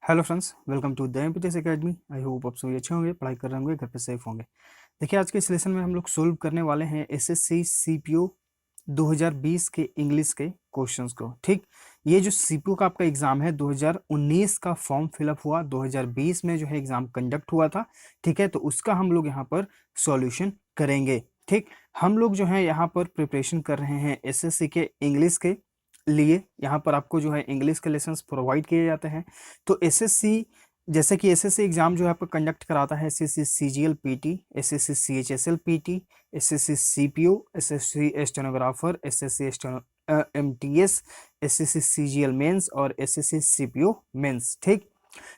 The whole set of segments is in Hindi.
Hello friends, welcome to the MPTS academy. I hope आप सभी अच्छे होंगे, पढ़ाई कर रहे होंगे, घर पे सेफ होंगे। देखिए, आज के इस लेसन में हम लोग सोल्व करने वाले हैं एसएससी सीपीओ 2020 के इंग्लिश के क्वेश्चंस को। ठीक, ये जो सीपीओ का आपका एग्जाम है 2019 का फॉर्म फिलअप हुआ, 2020 में जो है एग्जाम कंडक्ट हुआ था। ठीक है, तो उसका हम लोग यहाँ पर सॉल्यूशन करेंगे। ठीक, हम लोग जो है यहाँ पर प्रिपरेशन कर रहे हैं एसएससी के इंग्लिश के लिए। यहाँ पर आपको जो है इंग्लिश के लेसन्स प्रोवाइड किए जाते हैं। तो एसएससी, जैसे कि एसएससी एग्जाम जो है आपको कंडक्ट कराता है SSC CGL PT, SSC CHSL PT, SSC CPO, SSC stenographer, SSC MTS, SSC CGL mains और एसएससी सीपीओ मेंस। ठीक,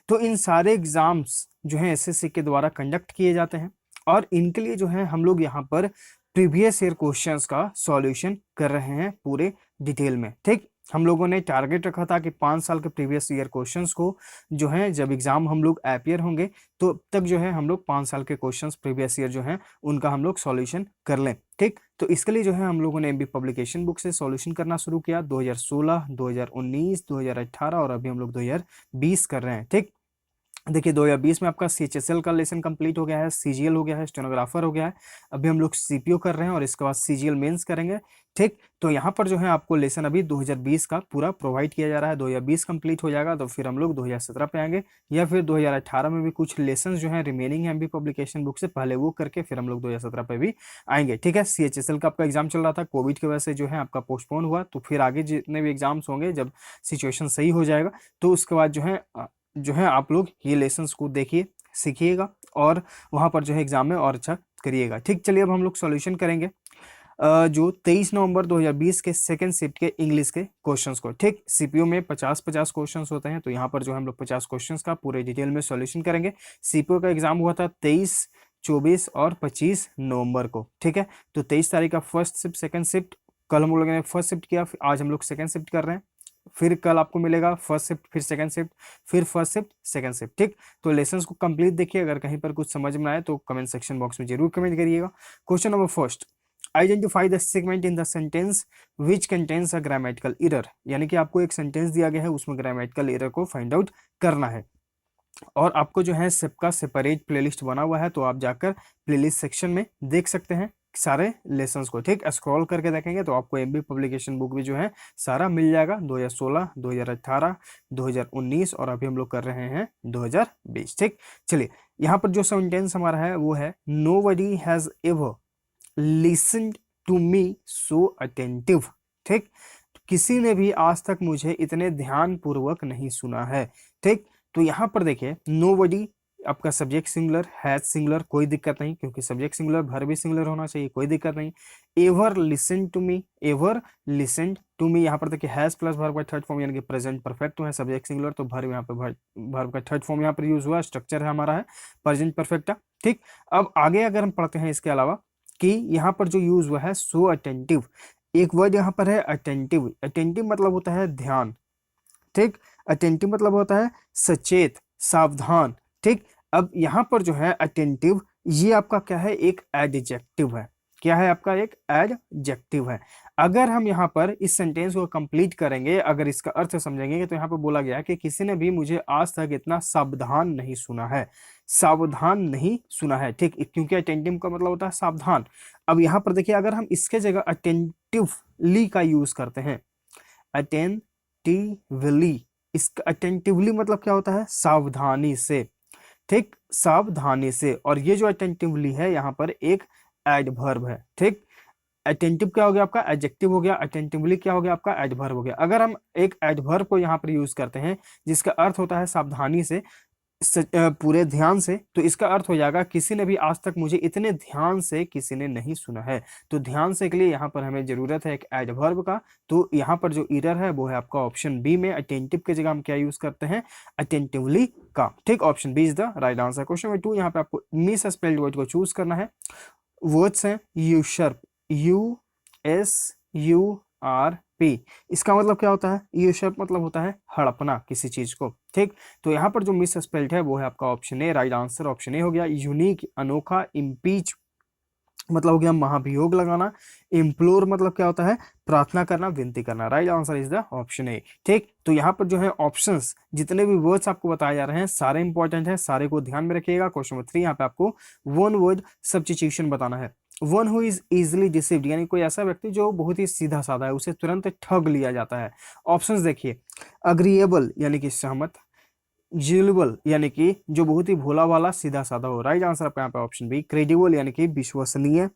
तो इन सारे एग्जाम्स जो है एसएससी के द्वारा कंडक्ट किए जाते हैं और इनके लिए जो है हम लोग यहाँ पर प्रीवियस ईयर क्वेश्चंस का सॉल्यूशन कर रहे हैं पूरे डिटेल में। ठीक, हम लोगों ने टारगेट रखा था कि 5 साल के प्रीवियस ईयर क्वेश्चंस को जो है जब एग्जाम हम लोग अपियर होंगे तो तक जो है हम लोग 5 साल के क्वेश्चंस प्रीवियस ईयर जो है उनका हम लोग सॉल्यूशन कर लें। ठीक, तो इसके लिए जो है हम लोगों ने एमबी पब्लिकेशन बुक से सॉल्यूशन करना शुरू किया 2016, 2019, 2018 और अभी हम लोग 2020 कर रहे हैं। ठीक, देखिए 2020 में आपका सीएचएसएल का लेसन कंप्लीट हो गया है, सीजीएल हो गया है, स्टेनोग्राफर हो गया है। अभी हम लोग सीपीओ कर रहे हैं और इसके बाद सीजीएल मेंस करेंगे। ठीक, तो यहाँ पर जो है आपको लेसन अभी 2020 का पूरा प्रोवाइड किया जा रहा है। 2020 कंप्लीट हो जाएगा तो फिर हम लोग 2017 पे आएंगे, या फिर 2018 में भी कुछ लेसन जो है रिमेनिंग है एमबी पब्लिकेशन बुक से, पहले वो करके फिर हम लोग 2017 पे भी आएंगे। ठीक है, सीएचएसएल का आपका एग्जाम चल रहा था, कोविड की वजह से जो है आपका पोस्टपोन हुआ, तो फिर आगे जितने भी एग्जाम्स होंगे जब सिचुएशन सही हो जाएगा तो उसके बाद जो है आप लोग ये लेसन्स को देखिए, सीखिएगा और वहां पर जो है एग्जाम में और अच्छा करिएगा। ठीक, चलिए अब हम लोग सॉल्यूशन करेंगे जो 23 नवंबर 2020 के सेकंड शिफ्ट के इंग्लिश के क्वेश्चंस को। ठीक, सीपीओ में 50-50 क्वेश्चंस होते हैं, तो यहाँ पर जो हम लोग 50 क्वेश्चंस का पूरे डिटेल में सॉल्यूशन करेंगे। सीपीओ का एग्जाम हुआ था 23, 24 और 25 नवंबर को। ठीक है, तो 23 तारीख का फर्स्ट शिफ्ट, सेकंड शिफ्ट, कल हम लोगों ने फर्स्ट शिफ्ट किया, फिर आज हम लोग सेकंड शिफ्ट कर रहे हैं। फिर कल आपको मिलेगा फर्स्ट शिफ्ट, फिर सेकंड शिफ्ट, फिर फर्स्ट शिफ्ट, सेकंड शिफ्ट। ठीक, तो लेसन्स को कंप्लीट देखिए, अगर कहीं पर कुछ समझ में आए तो कमेंट सेक्शन बॉक्स में जरूर कमेंट करिएगा। Question number first, identify the segment in the sentence which contains a grammatical error. यानी कि आपको एक सेंटेंस दिया गया है, उसमें ग्रामेटिकल एरर को फाइंड आउट करना है और आपको जो है सबका सेपरेट प्लेलिस्ट बना हुआ है, तो आप जाकर प्लेलिस्ट सेक्शन में देख सकते हैं सारे लेसन्स को। ठीक, स्क्रॉल करके देखेंगे तो आपको एमबी पब्लिकेशन बुक भी जो है सारा मिल जाएगा, 2016, 2018, 2019 और अभी हम लोग कर रहे हैं 2020। ठीक, चलिए यहाँ पर जो सेंटेंस हमारा है वो है nobody has ever listened to me so attentive. ठीक, किसी ने भी आज तक मुझे इतने ध्यान पूर्वक नहीं सुना है। ठीक, तो यहाँ पर देखिए नोबडी आपका सब्जेक्ट सिंगुलर, हैज सिंगुलर, कोई दिक्कत नहीं क्योंकि सब्जेक्ट सिंगुलर, वर्ब भी सिंगुलर होना चाहिए, कोई दिक्कत नहीं। Ever listen to me, ever listen to me, यहाँ पर देखिए हैज प्लस वर्ब का थर्ड फॉर्म यानी कि प्रेजेंट परफेक्ट है, सब्जेक्ट सिंगुलर तो वर्ब यहाँ पे वर्ब का थर्ड फॉर्म यहाँ पर यूज हुआ, स्ट्रक्चर है हमारा है प्रेजेंट परफेक्ट का। ठीक, अब आगे अगर हम पढ़ते हैं इसके अलावा कि यहाँ पर जो यूज हुआ है सो अटेंटिव, एक वर्ड यहाँ पर है अटेंटिव। अटेंटिव मतलब होता है ध्यान। ठीक, अटेंटिव मतलब होता है सचेत, सावधान। ठीक, अब यहाँ पर जो है अटेंटिव, ये आपका क्या है, एक एडजेक्टिव है। क्या है आपका, एक एडजेक्टिव है। अगर हम यहाँ पर इस सेंटेंस को कंप्लीट करेंगे, अगर इसका अर्थ समझेंगे तो यहाँ पर बोला गया है कि किसी ने भी मुझे आज तक इतना सावधान नहीं सुना है, सावधान नहीं सुना है। ठीक, क्योंकि अटेंटिव का मतलब होता है सावधान। अब यहाँ पर देखिए अगर हम इसके जगह अटेंटिवली का यूज करते हैं, अटेंटिवली, इसका अटेंटिवली मतलब क्या होता है, सावधानी से। ठीक, सावधानी से, और ये जो अटेंटिवली है यहाँ पर एक एडवर्ब है। ठीक, अटेंटिव क्या हो गया आपका, एडजेक्टिव हो गया, अटेंटिवली क्या हो गया आपका, एडवर्ब हो गया। अगर हम एक एडवर्ब को यहाँ पर यूज करते हैं जिसका अर्थ होता है सावधानी से, पूरे ध्यान से, तो इसका अर्थ हो जाएगा किसी ने भी आज तक मुझे इतने ध्यान से किसी ने नहीं सुना है। तो ध्यान से के लिए यहाँ पर हमें जरूरत है एक एडवर्ब का। तो यहाँ पर जो एरर है वो है आपका ऑप्शन बी में, अटेंटिव की जगह हम क्या यूज करते हैं, अटेंटिवली का। ठीक, option B is the right answer. Question number 2, यहाँ पे आपको मिस स्पेल्ड वर्ड को चूज करना है। वर्ड्स हैं यूशर्प, USURP, इसका मतलब क्या होता है, यूशर्प मतलब होता है हड़पना किसी चीज को। ठीक, तो यहाँ पर जो मिस स्पेल्ड है वो है आपका option A, right answer option A हो गया। यूनिक, अनोखा, इम्पीच, मतलब हो गया महाभियोग लगाना। इम्प्लोर मतलब क्या होता है, प्रार्थना करना, विनती करना। Right answer is the option A. ठीक, तो यहाँ पर जो है ऑप्शंस जितने भी वर्ड्स आपको बताए जा रहे हैं सारे इंपॉर्टेंट हैं, सारे को ध्यान में रखिएगा। क्वेश्चन नंबर 3 यहाँ पे आपको वन वर्ड सब्स्टिट्यूशन बताना है। One who is easily deceived, यानी कोई ऐसा व्यक्ति जो बहुत ही सीधा साधा है, उसे तुरंत ठग लिया जाता है। ऑप्शंस देखिए, अग्रीएबल यानी कि सहमत, जिलेबल यानी कि जो बहुत ही भोला वाला सीधा साधा हो। राइट आंसर आपका यहाँ पे ऑप्शन बी। क्रेडिबल यानी कि विश्वसनीय,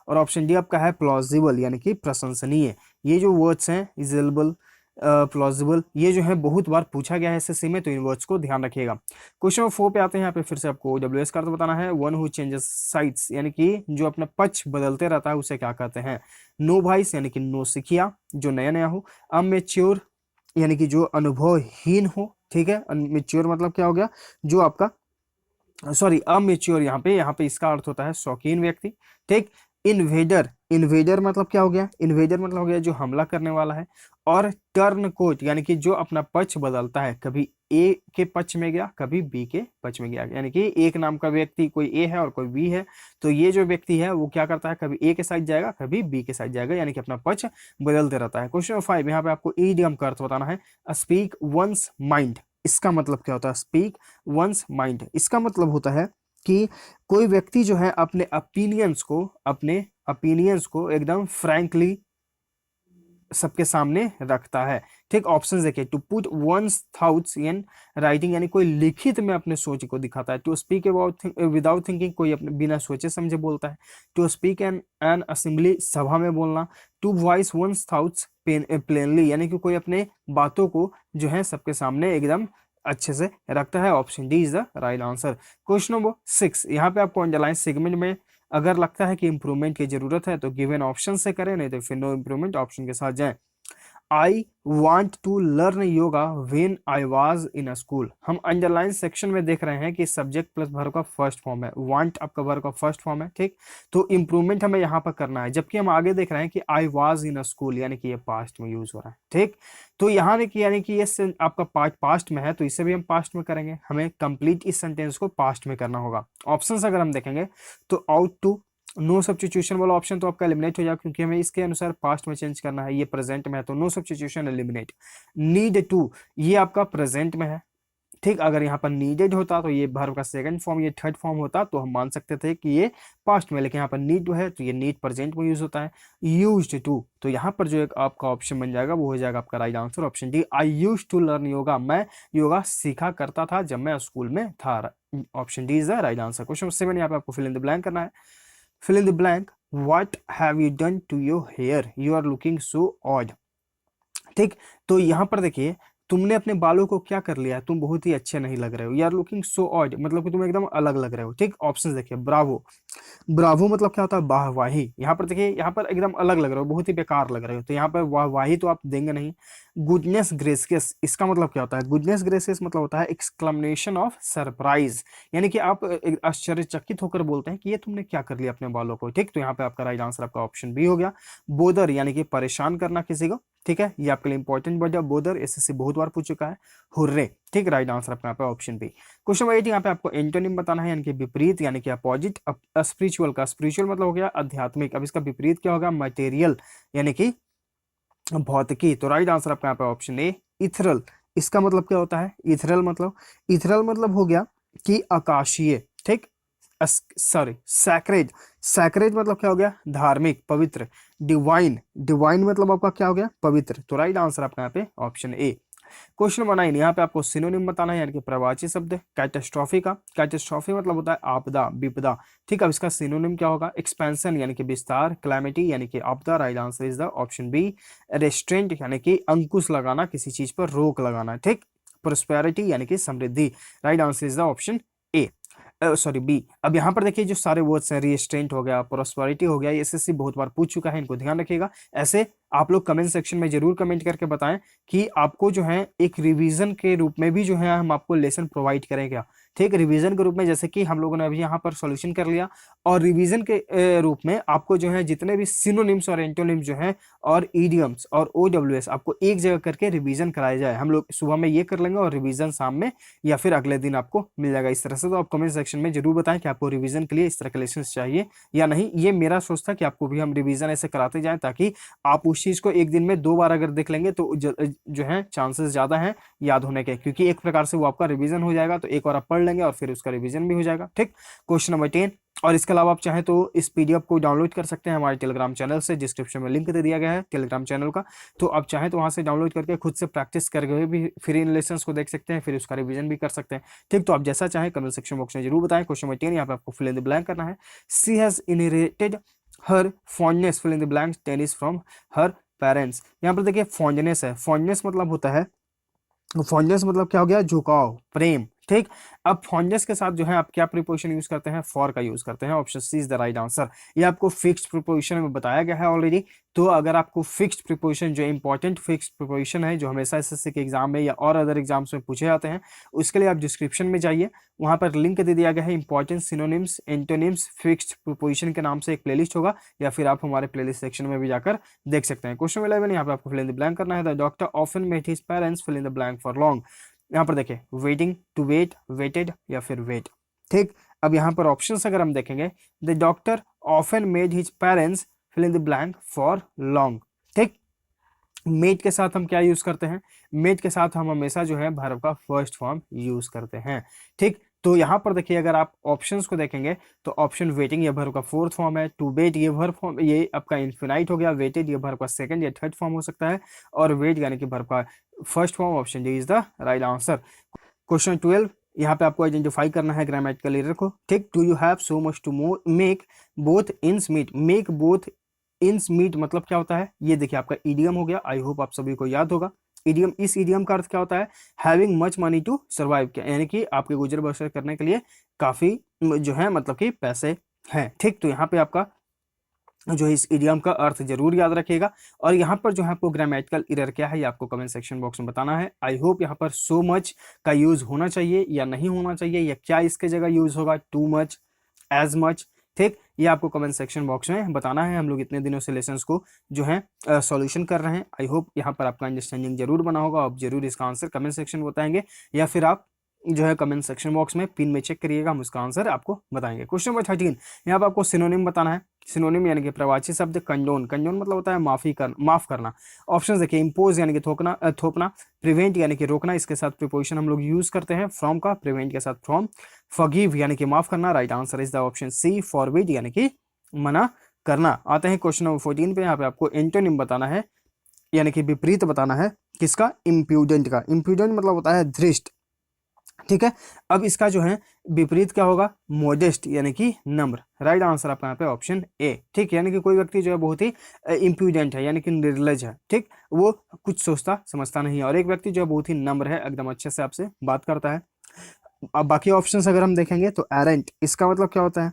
और ऑप्शन डी आपका है प्लॉजिबल यानी कि प्रशंसनीय। ये जो वर्ड्स हैं इजेबल, प्लॉजिबल, ये जो है बहुत बार पूछा गया है एसएससी में, तो इन वर्ड्स को ध्यान रखिएगा। क्वेश्चन नंबर 4 पे आते हैं। यहाँ पे फिर से आपको डब्ल्यूएस का अर्थ बताना है। वन हु चेंजेस साइड्स यानी कि जो अपना पक्ष बदलते रहता है उसे क्या कहते हैं। नो वाइस यानी कि नो सिखिया, जो नया नया हो। अमेच्योर यानी कि जो अनुभवहीन हो। ठीक है, अनमेच्योर मतलब क्या हो गया, जो आपका सॉरी अमेच्योर, यहाँ पे इसका अर्थ होता है शौकीन व्यक्ति। ठीक, इन्वेडर, इन्वेडर मतलब क्या हो गया, इन्वेडर मतलब हो गया जो हमला करने वाला है। और टर्न कोट यानी कि जो अपना पक्ष बदलता है, कभी ए के पक्ष में गया, कभी बी के पक्ष में गया। यानी कि एक नाम का व्यक्ति कोई ए है और कोई बी है, तो ये जो व्यक्ति है वो क्या करता है, कभी ए के साइड जाएगा, कभी बी के साइड जाएगा, यानी कि अपना पक्ष बदलते रहता है। क्वेश्चन नंबर 5 यहाँ पे आपको ईडियम का अर्थ बताना है। स्पीक वंस माइंड, इसका मतलब क्या होता है। स्पीक वंस माइंड, इसका मतलब होता है कि कोई व्यक्ति जो है अपने ओपिनियंस को एकदम फ्रैंकली सबके सामने रखता है। ठीक, ऑप्शंस देखिए, to put one's thoughts in writing यानी कोई लिखित में अपने सोच को दिखाता है। To speak about without thinking, कोई अपने बिना सोचे समझे बोलता है। टू स्पीक एन असेंबली, सभा में बोलना। To voice one's thoughts plainly, यानी कि कोई अपने बातों को जो है सबके सामने एकदम अच्छे से रखता है। Option D is the right answer. Question number 6 यहाँ पे आपको अंडरलाइन सेगमेंट में अगर लगता है कि इंप्रूवमेंट की जरूरत है तो गिवन ऑप्शन से करें, नहीं तो फिर नो इंप्रूवमेंट ऑप्शन के साथ जाएं। I want to learn yoga when I was in a school. हम अंडरलाइन सेक्शन में देख रहे हैं कि सब्जेक्ट प्लस वर्ब का फर्स्ट फॉर्म है, वांट आपका वर्ब का फर्स्ट फॉर्म है। ठीक, तो इंप्रूवमेंट हमें यहाँ पर करना है, जबकि हम आगे देख रहे हैं कि आई वॉज इन अ स्कूल, यानी कि ये पास्ट में यूज हो रहा है। ठीक, तो यहाँ यानी कि ये आपका पार्ट पास्ट में है, तो इसे भी हम पास्ट में करेंगे। हमें कंप्लीट इस सेंटेंस को पास्ट में करना होगा। ऑप्शन अगर हम देखेंगे तो आउट टू, नो सब्स्टिट्यूशन वाला ऑप्शन तो आपका एलिमिनेट हो जाएगा, क्योंकि हमें इसके अनुसार पास्ट में चेंज करना है, ये प्रेजेंट में है, तो no substitution eliminate. Need to, ये आपका प्रेजेंट में है। ठीक, अगर यहाँ पर नीडेड होता तो ये वर्ब का सेकंड फॉर्म, ये थर्ड फॉर्म होता तो हम मान सकते थे कि ये पास्ट में, लेकिन यहाँ पर नीड टू है तो ये नीड प्रेजेंट में यूज होता है। यूज्ड टू, तो यहाँ पर जो एक आपका ऑप्शन बन जाएगा वो हो जाएगा आपका right answer option D. I used to learn yoga, मैं योगा सीखा करता था जब मैं स्कूल में था। Option D is the right answer. Question 7 यहाँ पे आपको फिल इन द ब्लैंक करना है। fill in the blank, what have you done to your hair, you are looking so odd। ठीक, तो यहां पर देखिए, तुमने अपने बालों को क्या कर लिया है, तुम बहुत ही अच्छे नहीं लग रहे हो। You are looking so odd मतलब कि तुम एकदम अलग लग रहे हो। ठीक, ऑप्शन देखिए, ब्रावो, ब्रावो मतलब क्या होता है, वाहवाही। यहाँ पर देखिए, यहाँ पर एकदम अलग लग रहे हो, बहुत ही बेकार लग रहे हो, तो यहाँ पर वाहवाही तो आप देंगे नहीं। गुडनेस ग्रेसियस, इसका मतलब क्या होता है, गुडनेस ग्रेसियस मतलब होता है एक्सक्लेमेशन ऑफ सरप्राइज, यानी कि आप आश्चर्यचकित होकर बोलते हैं कि ये तुमने क्या कर लिया अपने बालों को। ठीक, तो यहाँ पे आपका राइट आंसर आपका ऑप्शन बी हो गया। बोदर यानी कि परेशान करना किसी को। ठीक है, ये आपके लिए इंपॉर्टेंट वर्ड है बोदर, एसएससी बहुत बार पूछ चुका है। हुर्रे। ठीक, राइट आंसर आपका यहाँ पे ऑप्शन बी। क्वेश्चन नंबर 8 यहाँ पे आपको एंटोनिम बताना है, यानी कि विपरीत यानी कि अपोजिट। स्पिरिचुअल का, स्पिरिचुअल मतलब हो गया आध्यात्मिक, अब इसका विपरीत क्या होगा, मटेरियल यानी कि भौतिकी। तो राइट आंसर आपका यहाँ पे ऑप्शन ए, इथरल। इसका मतलब क्या होता है, इथरल मतलब हो गया कि आकाशीय। ठीक, सॉरी सैक्रेड, सैक्रेड मतलब क्या हो गया, धार्मिक, पवित्र। डिवाइन, डिवाइन मतलब आपका क्या हो गया, पवित्र। तो राइट आंसर आपका यहाँ पे ऑप्शन ए। क्वेश्चन नंबर 9 यहाँ पे आपको सिनोनिम बताना है, यानी कि प्रवाची शब्द कैटास्ट्रॉफी का। कैटास्ट्रॉफी मतलब होता है आपदा, विपदा। ठीक, अब इसका सिनोनिम क्या होगा, एक्सपेंशन यानी कि विस्तार, क्लैमिटी यानी कि आपदा। Right answer is the option B. Restraint यानी कि अंकुश लगाना, किसी चीज पर रोक लगाना। ठीक, प्रोस्पेरिटी यानी कि समृद्धि। Right answer is the option A, sorry B. अब यहाँ पर देखिए जो सारे वर्ड्स हैं, रिस्ट्रेंट हो गया, प्रोस्पेरिटी हो गया, ये एसएससी बहुत बार पूछ चुका है, इनको ध्यान रखिएगा। ऐसे आप लोग कमेंट सेक्शन में जरूर कमेंट करके बताएं कि आपको जो है एक रिवीजन के रूप में भी जो है हम आपको लेसन प्रोवाइड करें क्या, ठीक, रिवीजन के रूप में, जैसे कि हम लोगों ने अभी यहाँ पर सॉल्यूशन कर लिया, और रिवीजन के रूप में आपको जो है जितने भी सिनोनिम्स और एंटोनिम्स जो है और ईडियम्स और ओडब्ल्यूएस आपको एक जगह करके रिवीजन कराया जाए। हम लोग सुबह में ये कर लेंगे और रिवीजन शाम में या फिर अगले दिन आपको मिल जाएगा इस तरह से। तो आप कमेंट सेक्शन में जरूर बताएं कि आपको रिवीजन के लिए इस तरह के लेसन्स चाहिए या नहीं। ये मेरा सोच था कि आपको भी हम रिवीजन ऐसे कराते जाएं, ताकि आप उस चीज को एक दिन में 2 बार अगर देख लेंगे तो जो है चांसेस ज्यादा है याद होने के, क्योंकि एक प्रकार से वो आपका रिवीजन हो जाएगा, तो एक बार आप पढ़ लेंगे और फिर उसका रिवीजन भी हो जाएगा। ठीक, क्वेश्चन नंबर 10। और इसके अलावा आप चाहें तो इस पीडीएफ को डाउनलोड कर सकते हैं हमारे टेलीग्राम चैनल से, डिस्क्रिप्शन में लिंक दे दिया गया है टेलीग्राम चैनल का। तो आप चाहें तो वहां से डाउनलोड करके खुद से प्रैक्टिस करके भी फ्री इन लेसन्स को देख सकते हैं, फिर उसका रिवीजन भी कर सकते हैं। ठीक, तो आप जैसा चाहें कमेंट सेक्शन बॉक्स में जरूर बताएं। क्वेश्चन नंबर 10 यहाँ पे आपको फिल इन द ब्लैंक करना है। She has inherited her fondness, fill in the blank, tennis from her parents. यहाँ पर देखिए फॉन्डनेस है, फॉन्डनेस मतलब होता है, फॉन्डनेस मतलब क्या हो गया, झुकाव, प्रेम। ठीक, अब फॉन्डनेस के साथ जो है आप क्या प्रीपोजिशन यूज करते हैं, फॉर का यूज करते हैं। Option C is the right answer. ये आपको फिक्स्ड प्रीपोजिशन में बताया गया है ऑलरेडी। तो अगर आपको फिक्स्ड प्रीपोजिशन, जो इंपॉर्टेंट फिक्स्ड प्रीपोजिशन है, जो हमेशा एसएससी के एग्जाम में या और अदर एग्जाम्स में पूछे जाते हैं, उसके लिए आप डिस्क्रिप्शन में जाइए, वहां पर लिंक दे दिया गया है। Important synonyms, antonyms, fixed preposition के नाम से एक प्लेलिस्ट होगा, या फिर आप हमारे प्लेलिस्ट सेक्शन में भी जाकर देख सकते हैं। क्वेश्चन 11 यहाँ पे आपको फिल इन द ब्लैंक करना है। The doctor often met his parents, fill in the blank for long. यहाँ पर देखिए वेटिंग, टू वेट, वेटेड या फिर वेट। ठीक, अब यहाँ पर ऑप्शंस अगर हम देखेंगे, the doctor often made his parents, fill in the blank for long. ठीक, मेड के साथ हम क्या यूज करते हैं, मेड के साथ हम हमेशा जो है वर्ब का फर्स्ट फॉर्म यूज करते हैं। ठीक, तो यहाँ पर देखिए अगर आप ऑप्शंस को देखेंगे तो ऑप्शन वेटिंग ये वर्ब का फोर्थ फॉर्म है, टू वेट ये वर्ब फॉर्म, ये आपका इन्फिनाइट हो गया, वेटेड ये वर्ब का सेकंड या थर्ड फॉर्म हो सकता है, और वेट यानी कि वर्ब का first form. Option D is the right answer. Question 12 यहाँ पे आपको आइडेंटिफाई करना है ग्रामेटिकल एरर को। ठीक, do you have so much to make both ends meet, make both ends meet मतलब क्या होता है, ये देखिए आपका इडियम हो गया। आई होप आप सभी को याद होगा इडियम। इस इडियम का अर्थ क्या होता है, having much money to survive, यानी कि आपके गुजर बसर करने के लिए काफी जो है मतलब कि पैसे हैं। ठीक, तो यहाँ पे आपका जो है इस इडियम का अर्थ जरूर याद रखिएगा। और यहाँ पर जो है आपको ग्रामेटिकल एरर क्या है ये आपको कमेंट सेक्शन बॉक्स में बताना है। आई होप यहाँ पर सो मच का यूज होना चाहिए या नहीं होना चाहिए, या क्या इसके जगह यूज होगा, टू मच, एज मच। ठीक, ये आपको कमेंट सेक्शन बॉक्स में बताना है। हम लोग इतने दिनों से लेसन्स को जो है सॉल्यूशन कर रहे हैं। आई होप यहाँ पर आपका अंडरस्टैंडिंग जरूर बना होगा। आप जरूर इसका आंसर कमेंट सेक्शन में बताएंगे, या फिर आप जो है कमेंट सेक्शन बॉक्स में पिन में चेक करिएगा, हम उसका आंसर आपको बताएंगे। क्वेश्चन नंबर 13 यहाँ पर आपको सिनोनिम बताना है। सिनोनिम यानी कि प्रवाची शब्द कंडोन, कंडोन मतलब होता है माफ करना। ऑप्शन देखिए, इम्पोज यानी कि थोपना, प्रिवेंट यानी कि रोकना, इसके साथ प्रीपोजिशन हम लोग यूज करते हैं फ्रॉम का, प्रिवेंट के साथ फ्रॉम, फॉरगिव यानी कि माफ करना। Right answer is the option C, forbid यानी कि मना करना। आते हैं क्वेश्चन नंबर 14 पे। यहाँ पे आपको एंटोनिम बताना है, यानी कि विपरीत बताना है किसका, इम्प्यूडेंट का। इम्प्यूडेंट मतलब होता है धृष्ट। ठीक है, अब इसका जो है विपरीत क्या होगा, मोडेस्ट यानी कि नम्र। राइट आंसर आपका यहाँ पे ऑप्शन ए। ठीक, यानी कि कोई व्यक्ति जो है बहुत ही इम्प्यूडेंट है यानी कि निर्लज है। ठीक, वो कुछ सोचता समझता नहीं है, और एक व्यक्ति जो है बहुत ही नम्र है, एकदम अच्छे से आपसे बात करता है। अब बाकी ऑप्शंस अगर हम देखेंगे तो एरेंट, इसका मतलब क्या होता है,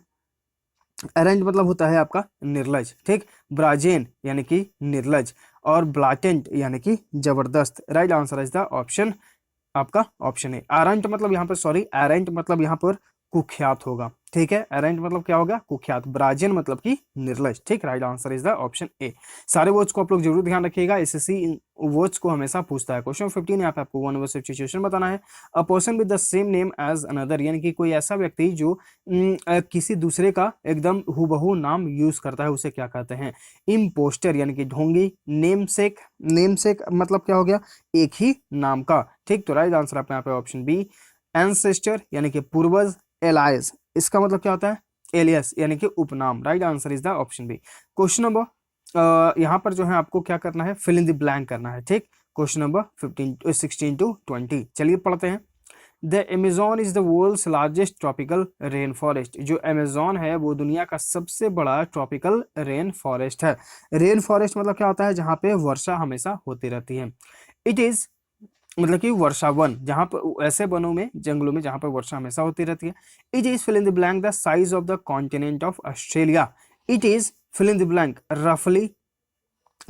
एरेंट मतलब होता है आपका निर्लज। ठीक, ब्राजेन यानी कि निर्लज, और ब्लाटेंट यानी कि जबरदस्त। Right answer is the option आपका ऑप्शन है। एरेंट मतलब यहाँ पर एरेंट मतलब यहाँ पर कुख्यात होगा। ठीक है, एरेंट मतलब क्या होगा, कुख्यात। ब्राजेन मतलब कि निर्लज। ठीक, right answer is the option ए। सारे वर्ड्स को आप लोग जरूर ध्यान रखिएगा, एसएससी इन वर्ड्स को हमेशा पूछता है। क्वेश्चन 15 यहाँ पे आपको वन वर्ड सिचुएशन बताना है। A person with the same name as another, यानी कि कोई ऐसा व्यक्ति जो किसी दूसरे का एकदम हूबहू नाम यूज करता है, उसे क्या कहते हैं, इम्पोस्टर यानी कि ढोंगी। नेमसेक, नेमसेक मतलब क्या हो गया, एक ही नाम का। ठीक, तो राइट आंसर आपका यहाँ पे ऑप्शन बी। एंसेस्टर यानी कि पूर्वज। एलायस, इसका मतलब क्या होता है, एलियस यानी कि उपनाम। Right answer is the option B. Question number यहाँ पर जो है आपको क्या करना है, फिल इन द ब्लैंक करना है। ठीक, क्वेश्चन नंबर 16 to 20 चलिए पढ़ते हैं। The Amazon is the world's largest tropical rain forest, जो अमेजोन है वो दुनिया का सबसे बड़ा ट्रॉपिकल रेन फॉरेस्ट है। रेन फॉरेस्ट मतलब क्या होता है, जहाँ पे वर्षा हमेशा होती रहती है। इट इज मतलब कि वर्षा वन, जहां पर ऐसे वनों में, जंगलों में जहां पर वर्षा हमेशा होती रहती है। It is fill in the blank the size of the continent of Australia. It is fill in the blank रफली,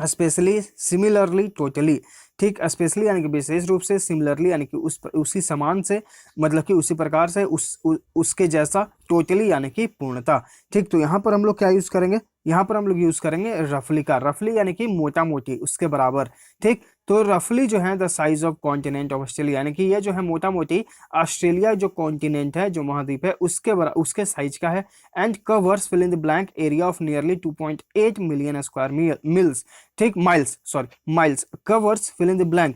स्पेशली, सिमिलरली, टोटली। ठीक, स्पेशली यानी कि विशेष रूप से, सिमिलरली यानी कि उसी समान से, मतलब कि उसी प्रकार से, उसके जैसा, टोटली यानी कि पूर्णता। ठीक, तो यहाँ पर हम लोग क्या यूज करेंगे, यहाँ पर हम लोग यूज करेंगे रफली का, रफली यानी कि मोटा मोटी, उसके बराबर। ठीक, तो रफली जो है the size of continent of Australia, यानी कि ये जो है मोटा मोटी ऑस्ट्रेलिया जो कॉन्टिनेंट है, जो महाद्वीप है, उसके साइज का है। And covers fill in the blank area of nearly 2.8 million square mills, ठीक, miles, sorry miles, covers fill in the blank,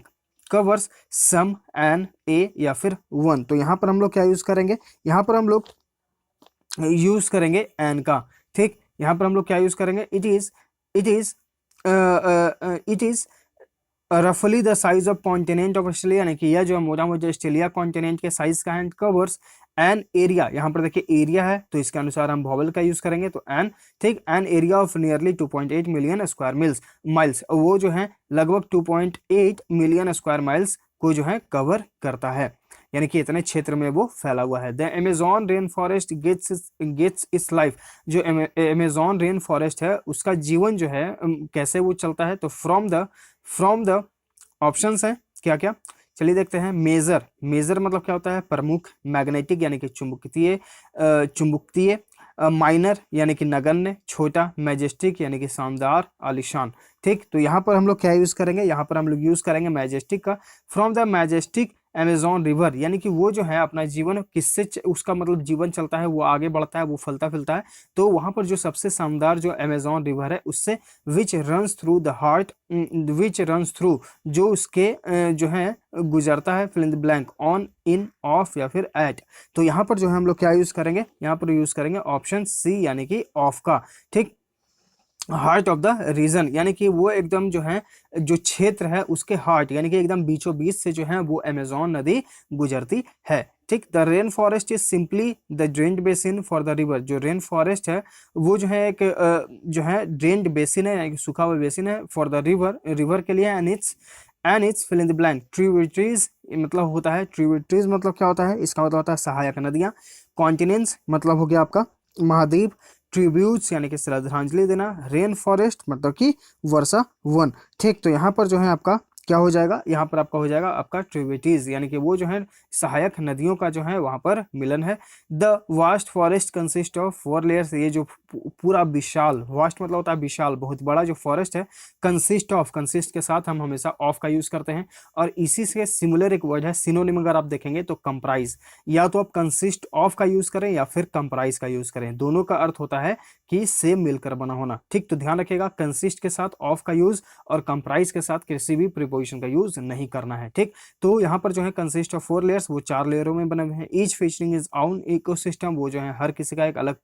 covers some an A या फिर वन। तो यहाँ पर हम लोग क्या यूज करेंगे, यहाँ पर हम लोग यूज करेंगे एन का। ठीक, यहाँ पर हम लोग क्या यूज करेंगे, इट इज रफली the size of continent of Australia, यानी कि यह जो है मोटा मोटी ऑस्ट्रेलिया कॉन्टिनेंट के साइज का है। एंड कवर्स एन एरिया, यहाँ पर देखिए एरिया है तो इसके अनुसार हम वॉवल का यूज करेंगे, तो एन, ठीक, an area of nearly 2.8 million square miles, वो जो है लगभग 2.8 मिलियन स्क्वायर माइल्स को जो है कवर करता है, यानी कि इतने क्षेत्र में वो फैला हुआ है। The Amazon rain forest gets its life, जो अमेजोन रेन फॉरेस्ट है उसका जीवन जो है कैसे वो चलता है, तो फ्रॉम द ऑप्शंस है क्या क्या, चलिए देखते हैं। मेजर, मेजर मतलब क्या होता है, प्रमुख। मैग्नेटिक यानी कि चुंबकीय। माइनर यानी कि नगण्य, छोटा। मैजेस्टिक यानी कि शानदार, आलीशान। ठीक, तो यहाँ पर हम लोग क्या यूज करेंगे, यहाँ पर हम लोग यूज करेंगे मैजेस्टिक का। From the majestic Amazon river, यानी कि वो जो है अपना जीवन किससे उसका मतलब जीवन चलता है, वो आगे बढ़ता है, वो फलता फिलता है, तो वहां पर जो सबसे शानदार जो अमेजोन रिवर है उससे, which runs through the heart, which runs through, जो उसके जो है गुजरता है, fill in the blank, on, in, of या फिर एट। तो यहाँ पर जो है हम लोग क्या यूज करेंगे, यहाँ पर यूज करेंगे ऑप्शन सी यानी कि ऑफ का। ठीक, हार्ट ऑफ द रीजन, यानी कि वो एकदम जो है जो क्षेत्र है उसके हार्ट, यानी कि एकदम बीचों बीच से जो है वो अमेजोन नदी गुजरती है। ठीक, the rain forest is simply the drained basin for the river, जो रेन फॉरेस्ट है वो जो है एक जो है ड्रेन्ड बेसिन है, यानी कि सूखा हुआ बेसिन है, फॉर द रिवर, रिवर के लिए। And it's fill in the blank tributaries, मतलब होता है ट्रिब्यूटरीज, मतलब क्या होता है, इसका मतलब होता है सहायक नदियां। कॉन्टिनेंट्स मतलब हो गया आपका महाद्वीप। ट्रिब्यूट्स यानी कि श्रद्धांजलि देना। रेन फॉरेस्ट मतलब कि वर्षा वन। ठीक, तो यहाँ पर जो है आपका क्या हो जाएगा, यहाँ पर आपका हो जाएगा आपका ट्रिब्यूटरीज, यानी कि वो जो है सहायक नदियों का जो है वहां पर मिलन है। The vast forest consist of 4 layers, ये जो पूरा विशाल, वास्ट मतलब होता है विशाल, बहुत बड़ा जो फॉरेस्ट है, कंसिस्ट ऑफ, कंसिस्ट के साथ हम हमेशा ऑफ का यूज करते हैं, और इसी से सिमिलर एक वर्ड है सिनोनिम, अगर आप देखेंगे तो कंप्राइज, या तो आप कंसिस्ट ऑफ का यूज करें या फिर कंप्राइज का यूज करें, दोनों का अर्थ होता है कि सेम मिलकर बना होना। ठीक, तो ध्यान रखिएगा कंसिस्ट के साथ ऑफ का यूज और कंप्राइज के साथ किसी भी प्रीपोजिशन का यूज नहीं करना है। ठीक, तो यहाँ पर जो है कंसिस्ट ऑफ 4 लेयर्स, वो 4 लेयरों में बने हुए हैं। Each featuring is own ecosystem, वो जो है हर किसी का एक अलग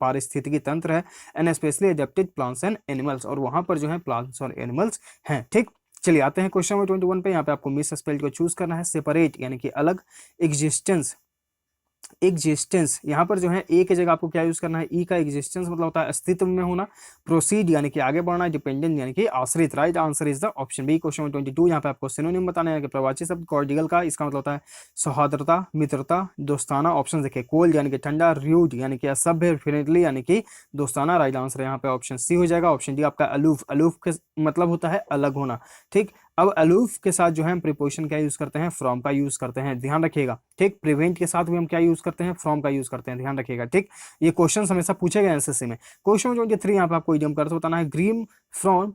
पारिस्थितिकी तंत्र है। And specially adapted plants and animals, और वहां पर जो है प्लांट्स और एनिमल्स हैं। ठीक, चलिए आते हैं क्वेश्चन नंबर 21 पे। यहाँ पे आपको मिस स्पेल्ड को चूज करना है। सेपरेट यानी कि अलग। एग्जिस्टेंस, एग्जिस्टेंस यहाँ पर जो है ए की जगह आपको क्या यूज करना है, ई का। एग्जिस्टेंस मतलब होता है अस्तित्व में होना। प्रोसीड यानी कि आगे बढ़ना। डिपेंडेंट यानी कि आश्रित। Right answer is the option B. Question number 22 यहाँ पे आपको सिनोनिम बताना है कि प्रवाची शब्द कॉर्डियल का, इसका मतलब होता है सौहार्दता, मित्रता, दोस्ताना। ऑप्शन देखिए, कोल्ड यानी कि ठंडा, रूड यानी कि असभ्य, फ्रेंडली यानी कि दोस्ताना। राइट आंसर यहाँ पे ऑप्शन सी हो जाएगा। ऑप्शन डी आपका अलूफ, अलूफ के मतलब होता है अलग होना। ठीक, अब अलूफ के साथ जो है हम प्रीपोजिशन क्या यूज करते हैं, फ्रॉम का यूज करते हैं, ध्यान रखिएगा। ठीक, प्रिवेंट के साथ भी हम क्या यूज करते हैं, फ्रॉम का यूज करते हैं, ध्यान रखिएगा। ठीक, ये क्वेश्चन हमेशा पूछे गए एसएससी में। क्वेश्चन 23 यहाँ पे आपको इडियम का अर्थ बताना है। Green from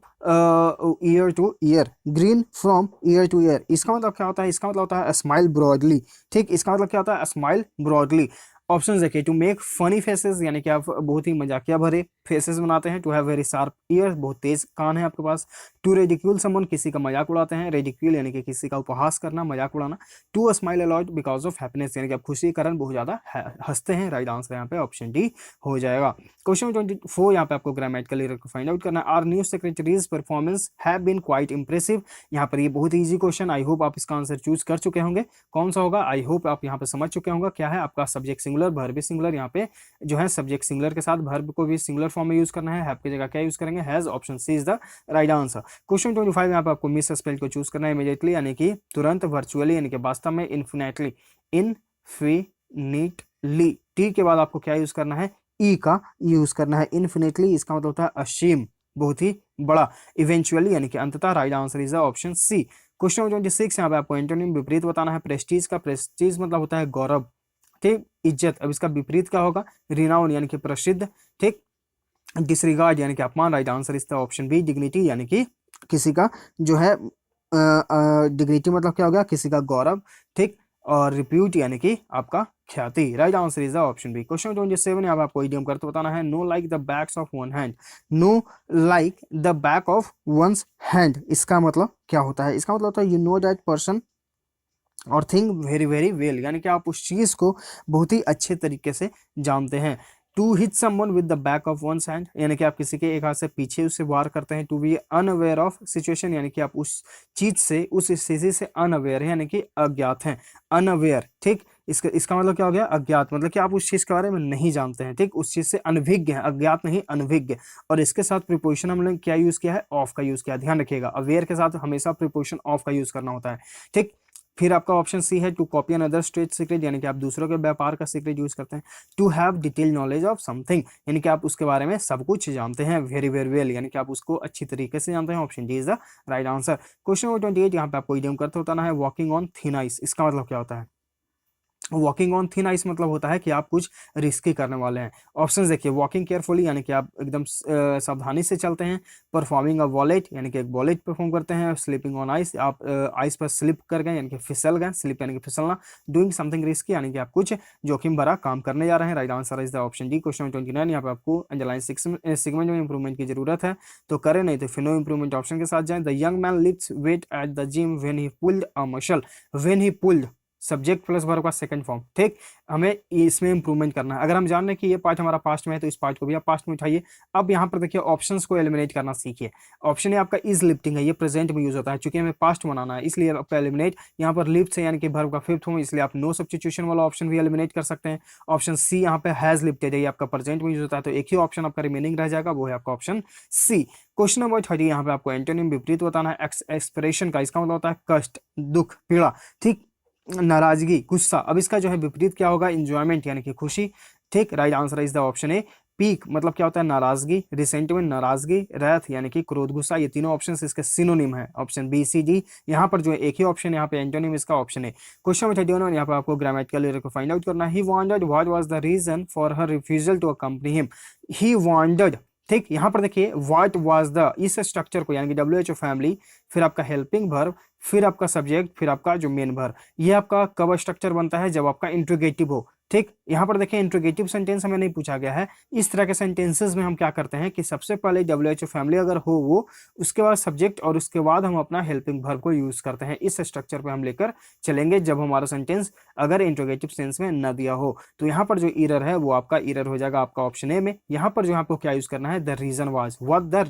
year two year, green from year two year, इसका मतलब क्या होता है, इसका मतलब होता है स्माइल ब्रॉडली। ठीक, इसका मतलब क्या होता है, स्माइल ब्रॉडली। ऑप्शन देखिए, टू मेक फनी फेसेस यानी कि आप बहुत ही मजाकिया भरे फेसेस बनाते हैं। To have very sharp ear, बहुत तेज कान है आपके पास। टू रेडिक्यूल समवन, किसी का मजाक उड़ाते हैं। रेडिक्यूल यानी कि किसी का उपहास करना, मजाक उड़ाना। To smile a lot because of happiness, यानी कि आप खुशी के कारण बहुत ज्यादा हंसते हैं। राइट आंसर यहाँ पे ऑप्शन डी हो जाएगा। क्वेश्चन 24 यहाँ पे आपको ग्रामेटिकल एरर को फाइंड आउट करना है। Are new secretaries performance have been quite impressive, यहाँ पर ये बहुत इजी क्वेश्चन, आई होप आप इसका आंसर चूज कर चुके होंगे। कौन सा होगा, आई होप आप यहाँ पे समझ चुके होंगे। क्या है आपका सब्जेक्ट सिंगुलर, वर्ब भी सिंगुलर। यहाँ पे जो है सब्जेक्ट सिंगुलर के साथ वर्ब को भी सिंगुलर फॉर्म में यूज करना है। हैव की जगह क्या यूज करेंगे, has. Option C is the right answer. Question 25 यहाँ पे आपको मिस स्पेल को चूज करना है इमीडिएटली, यानी कि तुरंत, वर्चुअली यानी कि वास्तव में, इन्फिनेटली, इनफिनिटली, टी के बाद आपको क्या यूज करना है, ई का यूज करना है। इन्फिनिटली इसका मतलब होता है असीम, बहुत ही बड़ा। इवेंचुअली यानी कि अंततः। Right answer is the option C. Question number 26 यहाँ पे आपको एंटोनिम विपरीत बताना है। प्रेस्टीज का प्रेस्टीज मतलब होता है गौरव, ठीक, इज्जत। अब इसका विपरीत क्या होगा? रिनाउन यानी कि प्रसिद्ध, ठीक। डिसरिगार्ड यानी कि अपमान। Right answer is the option B. Dignity यानी कि किसी का जो है डिग्निटी मतलब क्या हो गया? किसी का गौरव, ठीक। और रिप्यूट यानी कि आपका ख्याति। Right answer is the option B. Question 27 यहाँ पे आपको इडियम करते बताना है। Know like the backs of one hand. Know like the back of one's hand, इसका मतलब क्या होता है? इसका मतलब होता है यू नो दैट पर्सन और थिंक वेरी वेरी वेल, यानी कि आप उस चीज को बहुत ही अच्छे तरीके से जानते हैं। To hit someone with the back of one hand, यानी कि आप किसी के एक हाथ से पीछे उससे वार करते हैं। To be unaware of situation, यानी कि आप उस चीज से, उस स्थिति से अनअवेयर है, यानी कि अज्ञात हैं। अनअवेयर, ठीक। इसका मतलब क्या हो गया? अज्ञात, मतलब कि आप उस चीज के बारे में नहीं जानते हैं, ठीक, उस चीज से अनभिज्ञ है, अज्ञात नहीं अनभिज्ञ। और इसके साथ प्रीपोजिशन हमने क्या यूज किया है? ऑफ का यूज किया। ध्यान रखिएगा, अवेयर के साथ हमेशा प्रीपोजिशन ऑफ का यूज करना होता है, ठीक। फिर आपका ऑप्शन सी है to copy another trade secret, यानी कि आप दूसरों के व्यापार का सीक्रेट यूज करते हैं। To have detail knowledge of something, यानी कि आप उसके बारे में सब कुछ जानते हैं वेरी वेरी वेल, यानी कि आप उसको अच्छी तरीके से जानते हैं। Option D is the right answer. Question number 28 यहाँ पे आपको इडियम करते होता है वॉकिंग ऑन थिन आइस। इसका मतलब क्या होता है? वॉकिंग ऑन थिन आइस मतलब होता है कि आप कुछ रिस्की करने वाले हैं। ऑप्शंस देखिए, वॉकिंग केयरफुली यानी कि आप एकदम सावधानी से चलते हैं। परफॉर्मिंग अ वॉलेट यानी कि एक वॉलेट परफॉर्म करते हैं। स्लिपिंग ऑन आइस, आप आइस पर स्लिप कर गए यानी कि फिसल गए, स्लिप यानी कि फिसलना। डूइंग समथिंग रिस्की यानी कि आप कुछ जोखिम भरा काम करने जा रहे हैं। Right answer is the option D. Question 29 यहाँ पे आपको अंडरलाइन सेगमेंट में इंप्रूवमेंट की जरूरत है तो करें, नहीं तो फिर नो इंप्रूवमेंट ऑप्शन के साथ जाएं। The young man lifts weight at the gym when he pulled a muscle. When he pulled, subject plus verb का सेकंड फॉर्म, ठीक। हमें इसमें इंप्रूवमेंट करना है। अगर हम जान रहे हैं कि ये पार्ट हमारा पास्ट में है तो इस पार्ट को भी आप पास्ट में उठाइए। अब यहाँ पर देखिए ऑप्शंस को एलिमिनेट करना सीखिए। ऑप्शन है आपका इज लिफ्टिंग है, ये प्रेजेंट में यूज होता है, चूंकि हमें पास्ट बनाना है इसलिए आपका एलिमिनेट। यहाँ पर लिफ्ट है यानी कि वर्ब का फिफ्थ फॉर्म, इसलिए आप नो सब्स्टिट्यूशन वाला ऑप्शन भी एलिमिनेट कर सकते हैं। ऑप्शन सी यहाँ पे हैज लिफ्टेड है, ये आपका प्रेजेंट में यूज होता है, तो एक ही ऑप्शन आपका रिमेनिंग रह जाएगा, वो है आपका ऑप्शन सी। क्वेश्चन नंबर 30 यहाँ पे आपको एंटोनिम विपरीत बताना है एक्सप्रेशन का। इसका मतलब होता है कष्ट, दुख, पीड़ा, ठीक। नाराजगी, गुस्सा। अब इसका जो है विपरीत क्या होगा? इंजॉयमेंट यानी कि खुशी, ठीक। Right answer is the option A. Peak मतलब क्या होता है? नाराजगी। रिसेंटमेंट नाराजगी। रैथ यानी कि क्रोध, गुस्सा। ये तीनों ऑप्शन इसके सिनोनिम है। ऑप्शन बी सी डी यहाँ पर जो है एक ही ऑप्शन, यहाँ पे एंटोनिम इसका ऑप्शन है। क्वेश्चन नंबर 31 यहाँ पे आपको ग्रामेटिकल एरर को फाइंड आउट करना है। He wanted what was the reason for her refusal to accompany him. He wanted, ठीक। यहाँ पर देखिए व्हाट वाज द, इस स्ट्रक्चर को यानी कि डब्ल्यू फैमिली, फिर आपका हेल्पिंग वर्ब, फिर आपका सब्जेक्ट, फिर आपका जो मेन वर्ब, ये आपका कब स्ट्रक्चर बनता है? जब आपका इंट्रोगेटिव हो, ठीक। यहाँ पर देखिए इंट्रोगेटिव सेंटेंस हमें नहीं पूछा गया है। इस तरह के सेंटेंसेस में हम क्या करते हैं कि सबसे पहले डब्ल्यू फैमिली अगर हो वो, उसके बाद सब्जेक्ट और उसके बाद हम अपना हेल्पिंग वर्ब को यूज करते हैं। इस स्ट्रक्चर पे हम लेकर चलेंगे जब हमारा सेंटेंस अगर इंट्रोगेटिव सेंस में न दिया हो। तो यहाँ पर जो इरर है वो आपका इरर हो जाएगा आपका ऑप्शन ए में। यहाँ पर जो आपको क्या यूज करना है? The reason was, what the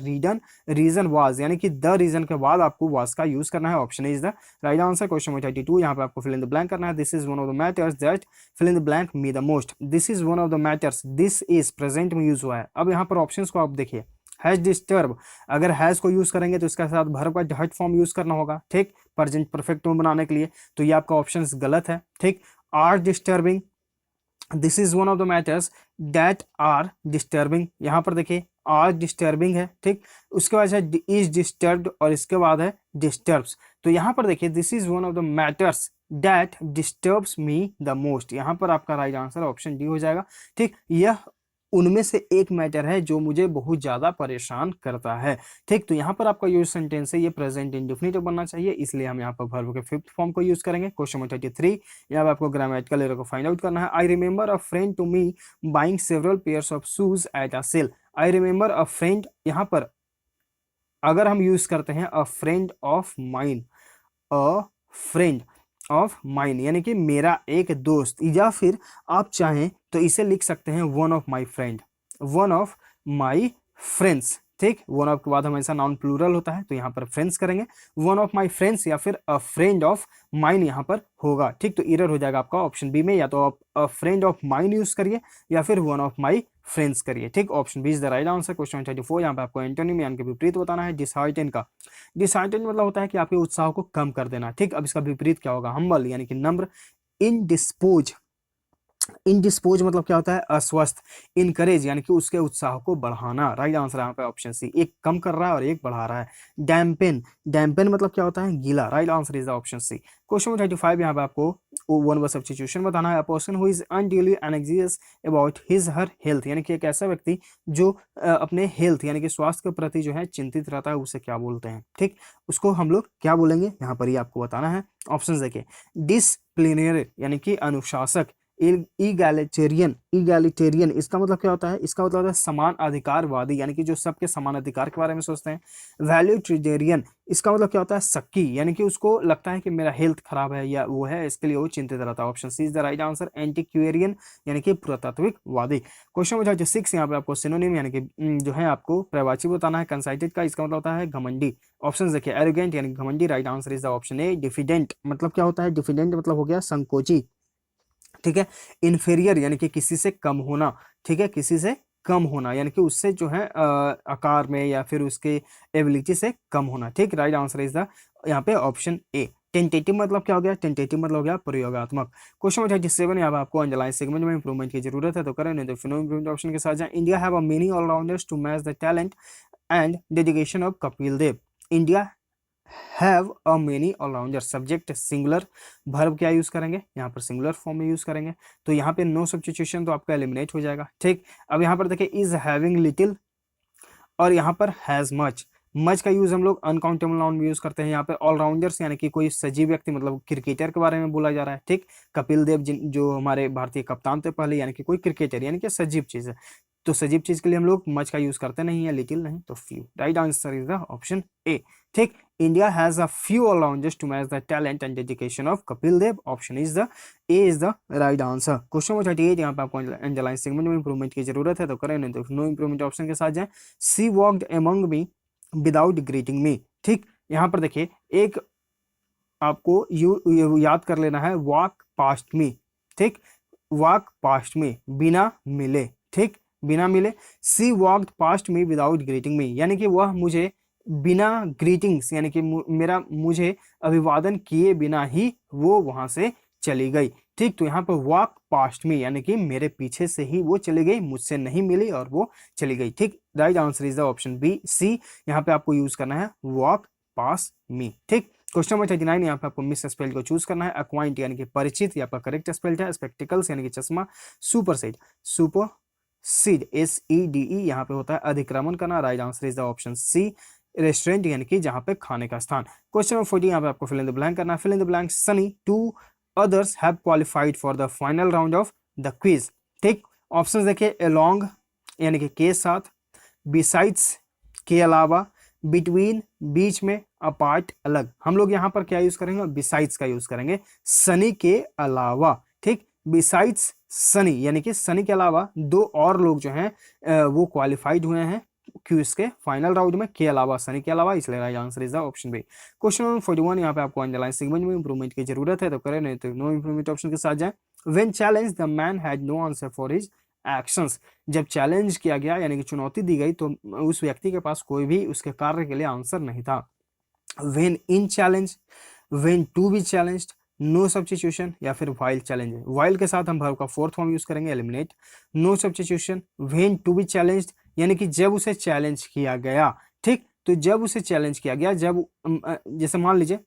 reason was, यानी कि द रीजन के बाद आपको वाज का यूज करना है। Option is the right answer. Question number 32 यहाँ पे आपको फिल इन द ब्लैंक करना है। This is one of the matters that fill in the blank me the most. This is one of the matters, this is present में यूज हुआ है। अब यहाँ पर ऑप्शंस को आप देखिए। हैज डिस्टर्ब, अगर हैज को यूज करेंगे तो इसके साथ वर्ब का डॉट फॉर्म यूज करना होगा, ठीक, प्रेजेंट परफेक्ट फॉर्म बनाने के लिए, तो ये आपका ऑप्शन गलत है, ठीक। Are disturbing, this is one of the matters that are disturbing, यहाँ पर देखिए आर डिस्टर्बिंग है, ठीक। उसके बाद है इज डिस्टर्ब्ड और इसके बाद है डिस्टर्ब्स। तो यहाँ पर देखिए this is one of the matters that disturbs me the most, यहाँ पर आपका राइट आंसर ऑप्शन डी हो जाएगा, ठीक। यह उनमें से एक मैटर है जो मुझे बहुत ज्यादा परेशान करता है, ठीक। तो यहाँ पर आपका यूज सेंटेंस है ये प्रेजेंट इंडेफिनिट बनना चाहिए, इसलिए हम यहाँ पर वर्ब के फिफ्थ फॉर्म को यूज करेंगे। क्वेश्चन नंबर 33 यहाँ पर आपको ग्रामेटिकल एरर को फाइंड आउट करना है। I remember a friend to me buying several pairs of shoes at a sale. I remember a friend, यहाँ पर अगर हम यूज करते हैं a friend of mine, a friend of mine यानी कि मेरा एक दोस्त, या फिर आप चाहें तो इसे लिख सकते हैं one of my friend, one of my friends, ठीक। वन ऑफ के बाद हमेशा नाउन प्लूरल होता है तो यहाँ पर फ्रेंड्स करेंगे। वन ऑफ माई फ्रेंड्स या फिर अ फ्रेंड ऑफ माइन यहाँ पर होगा, ठीक। तो इरर हो जाएगा आपका ऑप्शन बी में, या तो आप a friend of mine use करिए या फिर वन ऑफ माई फ्रेंड्स करिए, ठीक। Option B is the right answer. Question 34 यहाँ पे आपको एंटोनिम यानी कि विपरीत बताना है। डिसहार्टेन का, डिसहार्टेन मतलब होता है कि आपके उत्साह को कम कर देना, ठीक। अब इसका विपरीत क्या होगा? हम्बल यानी कि नम्र। इनडिस्पोज इंडिस्पोज मतलब क्या होता है, अस्वस्थ। इनकरेज यानी कि उसके उत्साह को बढ़ाना, राइट आंसर यहाँ पे ऑप्शन सी। एक कम कर रहा है और एक बढ़ा रहा है। डैम्पेन, डैम्पेन मतलब क्या होता है, गीला, right answer is the option C. Question number 35 यहाँ पे आपको वन वर्ड सब्स्टिट्यूशन बताना है। A person who is unduly anxious about his her health, यानी कि एक ऐसा व्यक्ति जो अपने हेल्थ यानी कि स्वास्थ्य के प्रति जो है चिंतित रहता है, उसे क्या बोलते हैं, ठीक, उसको हम लोग क्या बोलेंगे यहाँ पर ही आपको बताना है। ऑप्शन देखिए, डिसिप्लिनरी यानी कि अनुशासक। इगैलिटेरियन, इगैलिटेरियन इसका मतलब क्या होता है, इसका मतलब होता है समान अधिकारवादी, यानी कि जो सबके समान अधिकार के बारे में सोचते हैं। वैल्यूटेरियन इसका मतलब क्या होता है, सक्की, यानी कि उसको लगता है कि मेरा हेल्थ खराब है या वो है, इसके लिए वो चिंतित रहता है। Option C is the right answer. Antiquarian यानी कि पुरातात्विकवादी। क्वेश्चन नंबर 6 यहाँ पे आपको सिनोनिम यानी कि जो है आपको प्रवाची बताना है। कंसाइटेड का इसका मतलब होता है घमंडी। ऑप्शन देखिए, एरोगेंट यानी घमंडी, right answer is the option A. Diffident मतलब क्या होता है, डिफिडेंट मतलब हो गया संकोची, ठीक है। इन्फेरियर यानी कि किसी से कम होना, ठीक है, किसी से कम होना यानी कि उससे जो है आकार में या फिर उसके एबिलिटी से कम होना, ठीक। राइट आंसर इज द यहाँ पे ऑप्शन ए। टेंटेटिव मतलब क्या हो गया, टेंटेटिव मतलब हो गया प्रयोगात्मक। क्वेश्चन नंबर 37 यहाँ पे आपको अंडरलाइन सेगमेंट में इंप्रूवमेंट की जरूरत है, तो करें, नहीं तो नो इंप्रूवमेंट ऑप्शन के साथ जाए। India have a many allrounders to match the talent and dedication of Kapil Dev. India have a many allrounder, subject singular, verb क्या यूज करेंगे यहाँ पर, सिंगुलर फॉर्म में यूज करेंगे, तो यहाँ पे नो सब्स्टिट्यूशन तो आपका एलिमिनेट हो जाएगा, ठीक। अब यहाँ पर देखिए, इज हैविंग लिटिल और यहाँ पर हैज मच। मच का यूज हम लोग अनकाउंटेबल नाउन में यूज करते हैं। यहाँ पे ऑलराउंडर्स यानी कि कोई सजीव व्यक्ति मतलब क्रिकेटर के बारे में बोला जा रहा है, ठीक। कपिल देव जो हमारे भारतीय कप्तान थे पहले, यानी कि कोई क्रिकेटर यानी कि सजीव चीज है, तो सजीव चीज के लिए हम लोग मच का यूज करते नहीं है, लिटिल नहीं तो few. Right answer is the option A, ठीक। India has a few allrounders to match the talent and dedication of Kapil Dev. Option is the A is the right answer. Question number 38 यहाँ पे आपको अंडरलाइन सेगमेंट में इंप्रूवमेंट की जरूरत है, तो करें, नहीं तो नो इंप्रूवमेंट ऑप्शन के साथ जाए। She walked among me without greeting me, ठीक। यहाँ पर देखिए, एक आपको याद कर लेना है, वॉक पास्ट मी, ठीक, वॉक पास्ट मी, बिना मिले, ठीक, बिना मिले। She walked past me without greeting me, यानी कि वह मुझे बिना ग्रीटिंग्स यानी कि मेरा मुझे अभिवादन किए बिना ही वो वहां से चली गई, ठीक। तो यहाँ पर वॉक पास्ट मी यानी कि मेरे पीछे से ही वो चली गई, मुझसे नहीं मिली और वो चली गई, ठीक। Right answer is the option B C. यहाँ पे आपको यूज करना है वॉक पास मी, ठीक। क्वेश्चन नंबर 39 यहाँ पे आपको मिस स्पेल को चूज करना है। अक्वाइंट यानी कि परिचित, ये आपका करेक्ट स्पेल्ड है। स्पेक्टिकल्स यानी कि चश्मा। सुपरसीड, सुपर सीड, SEDE यहाँ पे होता है अधिक्रमण करना। Right answer is the option C. Restaurant यानी कि जहां पे खाने का स्थान। क्वेश्चन नंबर 40 यहाँ पे आपको फिल इन द ब्लैंक करना है। Fill in the blank, Sunny to others have qualified for the final round of the quiz, ठीक। ऑप्शंस देखिए, along यानी कि के साथ, besides के अलावा, between बीच में, apart अलग। हम लोग यहाँ पर क्या यूज करेंगे, besides का यूज करेंगे, सनी के अलावा, ठीक। besides सनी यानी कि सनी के अलावा दो और लोग जो हैं वो क्वालिफाइड हुए हैं क्यूज के फाइनल राउंड में, के अलावा, सनी के अलावा, इसलिए right answer is the option B. Question number 41 यहाँ पे आपको अंडरलाइन सेगमेंट में इंप्रूवमेंट की जरूरत है, तो करें, नहीं तो नो इंप्रूवमेंट ऑप्शन के साथ जाए। When challenge the man had no answer for his actions, जब चैलेंज किया गया यानी कि चुनौती दी गई तो उस व्यक्ति के पास कोई भी उसके कार्य के लिए आंसर नहीं था। When in challenge, when to be challenged, no substitution या फिर वाइल चैलेंज। वाइल के साथ हम वर्ब का फोर्थ फॉर्म यूज करेंगे, eliminate. No substitution, when to be challenged यानी कि जब उसे चैलेंज किया गया, ठीक। तो जब उसे चैलेंज किया गया, जब जैसे मान लीजिए,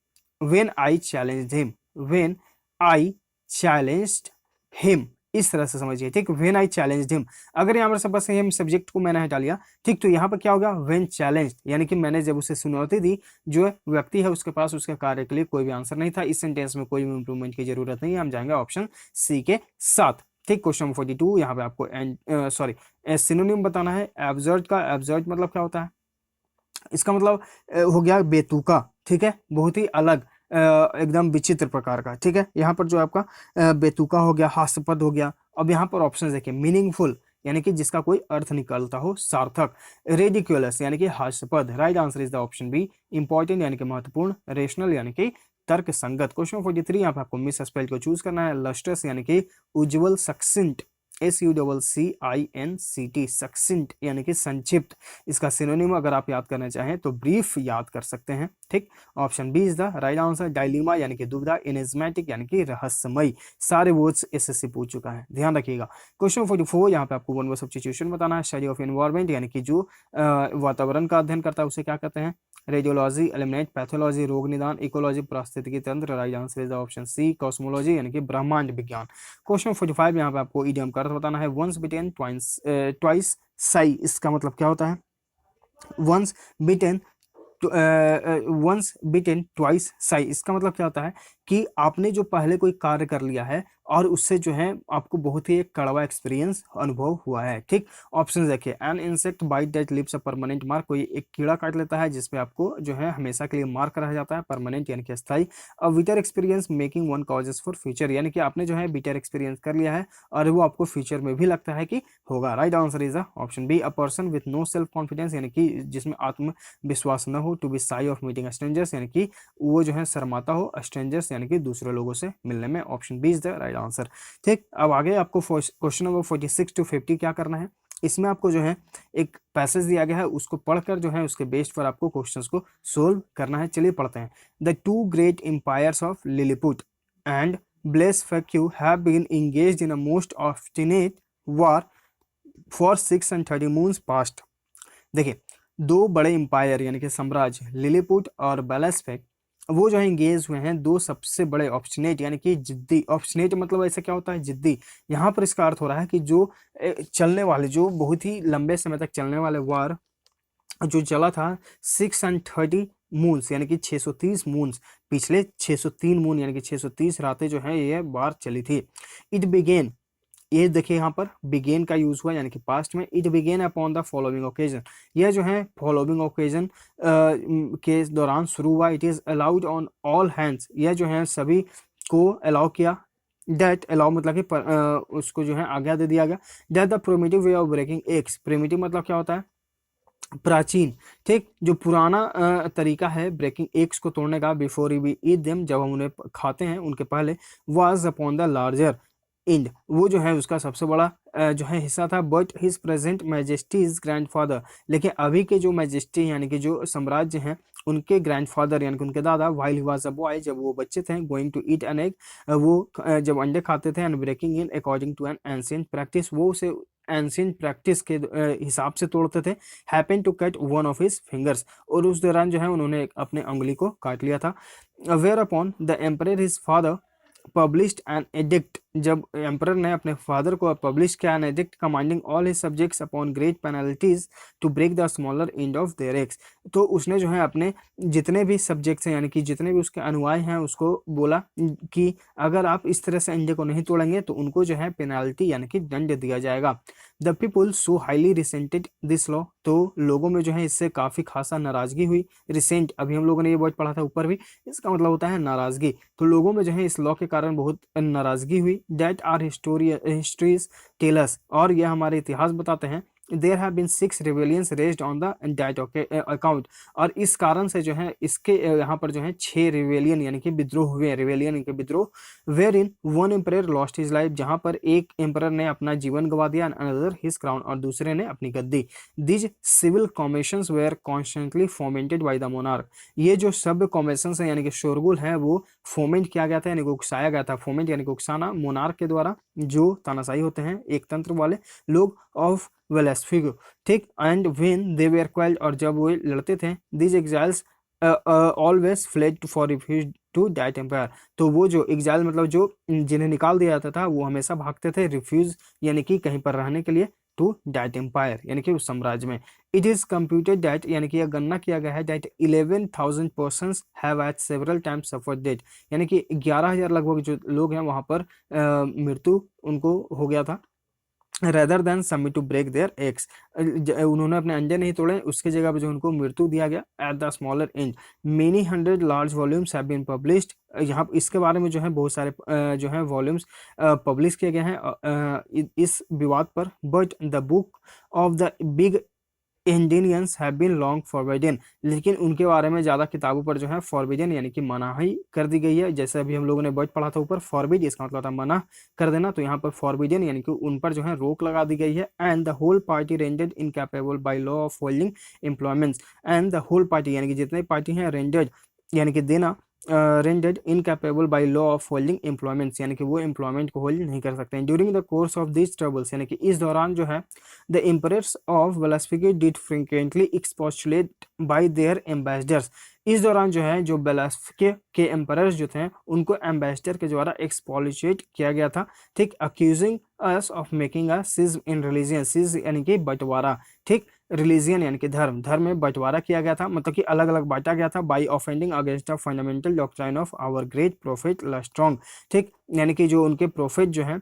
when I challenged him, when I challenged him, इस तरह से समझिए, ठीक। व्हेन आई चैलेंज्ड हिम, अगर यहाँ पर सपोज हिम सब्जेक्ट को मैंने हटा लिया, ठीक, तो यहाँ पर क्या होगा, व्हेन चैलेंज्ड यानी कि मैंने जब उसे चुनौती दी, जो व्यक्ति है उसके पास उसके कार्य के लिए कोई भी आंसर नहीं था। इस सेंटेंस में कोई भी इंप्रूवमेंट की जरूरत नहीं है, हम जाएंगे ऑप्शन सी के साथ, ठीक। क्वेश्चन नंबर 42 यहाँ पे आपको सॉरी सिनोनिम बताना है। एब्सर्ड का, एब्सर्ड मतलब क्या होता है, इसका मतलब हो गया बेतुका, ठीक है, बहुत ही अलग, एकदम विचित्र प्रकार का, ठीक है। यहाँ पर जो आपका बेतुका हो गया, हास्यास्पद हो गया। अब यहाँ पर ऑप्शन देखिए, मीनिंगफुल यानी कि जिसका कोई अर्थ निकलता हो, सार्थक। रेडिकुलस यानी कि हास्यास्पद, right answer is the option B. Important यानी कि महत्वपूर्ण। रेशनल यानी कि तर्क संगत। क्वेश्चन 43 यहाँ पे आपको मिस स्पेल को चूज करना है। लस्टर्स यानी कि उज्जवल, सक्सेंट, SUCCINCT, सक्सिंट यानी कि संक्षिप्त। इसका सिनोनिम अगर आप याद करना चाहें तो ब्रीफ याद कर सकते हैं। ठीक, option B is the right answer. Dilemma यानी कि दुविधा, एनिज्मेटिक यानी कि रहस्यमय। सारे वर्ड्स एसएससी पूछ चुका है, ध्यान रखिएगा। क्वेश्चन 44, यहाँ पे आपको वन वर्ड सब्स्टिट्यूशन बताना है। स्टडी ऑफ एनवायरमेंट यानी कि जो वातावरण का अध्ययन करता है उसे क्या कहते हैं? रेडियोलॉजी, एलिमिनेट, पैथोलॉजी, रोग निदान, इकोलॉजी, पारिस्थितिकी तंत्र। Right answer is option C, cosmology यानी कि ब्रह्मांड विज्ञान। क्वेश्चन 45, यहाँ पे आपको इडियम का अर्थ बताना है। वंस बिटेन ट्वाइस साई, इसका मतलब क्या होता है? वंस बिटेन वंस बिटेन ट्वाइस साई, इसका मतलब क्या होता है कि आपने जो पहले कोई कार्य कर लिया है और उससे जो है आपको बहुत ही एक कड़वा एक्सपीरियंस अनुभव हुआ है। ठीक, ऑप्शन देखिए। An insect bite that leaves a permanent mark, कोई एक कीड़ा काट लेता है जिसपे आपको जो है हमेशा के लिए मार्क रह जाता है, परमानेंट यानी कि अस्थायी। A bitter experience making one causes for future, यानी कि आपने जो है बिटर एक्सपीरियंस कर लिया है और वो आपको फ्यूचर में भी लगता है कि होगा। Right answer is option B. A person with no self confidence, यानी कि जिसमें आत्मविश्वास न हो। To be shy of meeting strangers, यानी कि वो जो है शर्माता हो स्ट्रेंजर्स यानी कि दूसरे लोगों से मिलने में। Option B is the right answer. ठीक, अब आगे आपको क्वेश्चन नंबर 46 to 50 क्या करना है? इसमें आपको जो है एक पैसेज दिया गया है, उसको पढ़कर जो है उसके बेस पर आपको क्वेश्चंस को सोल्व करना है। चलिए पढ़ते हैं। The two great empires of Lilliput and Blefuscu have been engaged in a most obstinate war for 630 moons past। देखिए, दो बड़े एम्पायर यानी कि साम्राज्य लिलीपुट और बेलेस्फेक, वो जो है इंगेज हुए हैं दो सबसे बड़े ऑब्स्टिनेट यानी कि जिद्दी। ऑब्स्टिनेट मतलब ऐसा क्या होता है? जिद्दी। यहाँ पर इसका अर्थ हो रहा है कि जो चलने वाले, जो बहुत ही लंबे समय तक चलने वाले वार जो चला था 630 मून्स यानी कि 630 मून्स, पिछले 603 मून यानी कि 630 रातें जो है ये वार चली थी। इट बिगेन, ये देखिए यहाँ पर बिगेन का यूज हुआ यानी कि पास्ट में। It began upon the following occasion, यह जो है फॉलोइंग ओकेजन के दौरान शुरू हुआ। It is allowed on all hands, यह जो है सभी को अलाउ किया। दैट अलाउ मतलब कि उसको जो है आज्ञा दे दिया गया। That the primitive way of breaking eggs, primitive मतलब क्या होता है? प्राचीन। ठीक, जो पुराना तरीका है ब्रेकिंग एग्स को तोड़ने का, बिफोर वी ईट देम, जब हम उन्हें खाते हैं उनके पहले, was upon the larger end, वो जो है उसका सबसे बड़ा जो है हिस्सा था। But his present Majesty's grandfather, लेकिन अभी के जो मैजेस्टी यानी कि जो साम्राज्य हैं उनके ग्रैंडफादर यानी कि उनके दादा, while he was a boy, जब वो बच्चे थे, going to eat an egg, वो जब अंडे खाते थे, and breaking in according to an ancient practice, वो उसे एंशिएंट प्रैक्टिस के हिसाब से तोड़ते थे। Happen to cut one of his fingers, और उस दौरान जो है उन्होंने अपने उंगली को काट लिया था। Whereupon the emperor his father published an edict, जब एम्परर ने अपने फादर को पब्लिश किया an edict commanding all his subjects upon great penalties to break the smaller end of their eggs, तो उसने जो है अपने जितने भी सब्जेक्ट्स हैं यानी कि जितने भी उसके अनुयायी हैं उसको बोला कि अगर आप इस तरह से अंडे को नहीं तोड़ेंगे तो उनको जो है पेनाल्टी यानी कि दंड दिया जाएगा। The people so highly resented this law, तो लोगों में जो है इससे काफ़ी खासा नाराज़गी हुई। रिसेंट, अभी हम लोगों ने ये वर्ड पढ़ा था ऊपर भी, इसका मतलब होता है नाराज़गी। तो लोगों में जो है इस लॉ के कारण बहुत नाराज़गी हुई। दैट आर हिस्ट्रीज टेलर्स, और यह हमारे इतिहास बताते हैं। There have been 6 rebellions raised on the that account, और इस कारण से जो है इसके यहाँ पर जो है 6 रिवेलियन यानी कि विद्रोह हुए। रिवेलियन यानी कि विद्रोह। Wherein one emperor lost his life, जहाँ पर एक एम्परर ने अपना जीवन गवा दिया, एंड अनदर हिज क्राउन, और दूसरे ने अपनी गद्दी। These civil commissions were constantly fomented by the monarch, ये जो सब कॉमिशंस हैं यानी कि शोरगुल है वो फोमेंट किया गया था यानी कि उकसाया गया था। फोमेंट यानी कि उकसाना, मोनार्क के द्वारा, जो तानाशाही होते हैं एक तंत्र वाले लोग, ऑफ वेलेस्फिगो। ठीक, and when they were quelled, और जब वो लड़ते थे, these exiles always fled for refuge to that empire, तो वो जो एग्जाइल मतलब जो जिन्हें निकाल दिया जाता था वो हमेशा भागते थे रिफ्यूज यानी कि कहीं पर रहने के लिए, टू दैट एम्पायर यानी कि उस साम्राज्य में। इट इज कंप्यूटेड दैट, यानी कि यह गणना किया गया है, that 11,000 persons have eight several times suffered death, यानी कि 11,000 लगभग जो लोग हैं वहां पर मृत्यु उनको हो गया था। Rather than submit to break their eggs, उन्होंने अपने अंडे नहीं तोड़े, उसके जगह पे जो उनको मृत्यु दिया गया at the smaller end. Many hundred large volumes have been published, यहाँ इसके बारे में जो है बहुत सारे जो है वॉल्यूम्स पब्लिश किए गए हैं इस विवाद पर। But the book of the big endians have been long forbidden, लेकिन उनके बारे में ज़्यादा किताबों पर जो है फॉरबिडन यानी कि मनाही कर दी गई है। जैसे अभी हम लोगों ने वर्ड पढ़ा था ऊपर, फॉरबिड इसका मतलब था मना कर देना, तो यहाँ पर फॉरबिडन यानी कि उन पर जो है रोक लगा दी गई है। And the whole party rendered incapable by law of holding employments, and the whole party यानी कि जितने पार्टी हैं, रेंडेड यानी कि देना, rendered incapable by law of holding employments यानी कि वो एम्प्लॉयमेंट को होल्ड नहीं कर सकते हैं। During the course of this troubles यानी कि इस दौरान जो है, द एम्परर्स ऑफ वेलास्फिकी did frequently expostulate by their ambassadors, इस दौरान जो है जो वेलास्फिकी के एम्परर्स जो थे उनको एम्बेसडर के द्वारा एक्सपोलिशिएट किया गया था, ठीक, accusing us of making a schism in religion, schism यानी कि बंटवारा, ठीक, रिलीजियन यानी कि धर्म, धर्म में बंटवारा किया गया था, मतलब कि अलग अलग बांटा गया था, by offending against the fundamental doctrine of our great prophet Lustrog, ठीक, यानी कि जो उनके प्रोफेट जो है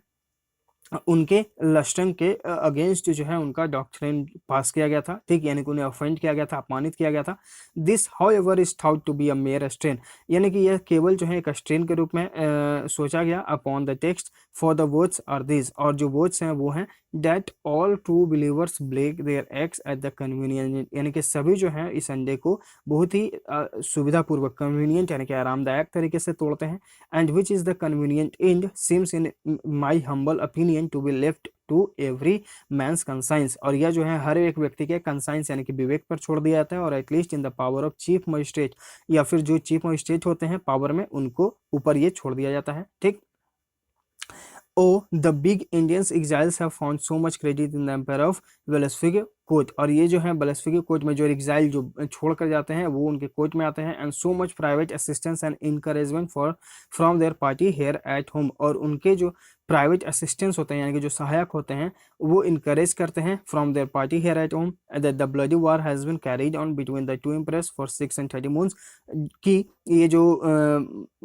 उनके लस्टन के अगेंस्ट जो है उनका डॉक्ट्रिन पास किया गया था, ठीक, यानी कि उन्हें ऑफेंड किया गया था, अपमानित किया गया था। This however is thought to be a mere strain, यानी कि यह केवल जो है एक स्ट्रेन के रूप में सोचा गया upon the text, for the words are this, और जो वर्ड्स हैं वो हैं that all true believers break their eggs at the convenient, यानी कि सभी जो है इस अंडे को बहुत ही सुविधापूर्वक, कन्वीनियंट यानी कि आरामदायक तरीके से तोड़ते हैं। And which is the convenient end seems in my humble opinion to be left to every man's conscience, और यह जो है हर एक व्यक्ति के कंसाइंस यानी कि विवेक पर छोड़ दिया जाता है, और at least in the power of chief magistrate, या फिर जो चीफ मजिस्ट्रेट होते हैं पावर में, उनको ऊपर ये छोड़ दिया जाता है, ठीक। Oh, the big Indians exiles have found so much credit in the empire of Velasquez coach, और ये जो है वेलेस्फिकी कोच में जो एग्जाइल जो छोड़ कर जाते हैं वो उनके कोच में आते हैं। And so much private assistance and encouragement for from their party here at home, और उनके जो प्राइवेट असिस्टेंट्स होते हैं यानी कि जो सहायक होते हैं वो इनकरेज करते हैं from their party here at home that the bloody war has been carried on between the two emperors for 630 months, कि ये जो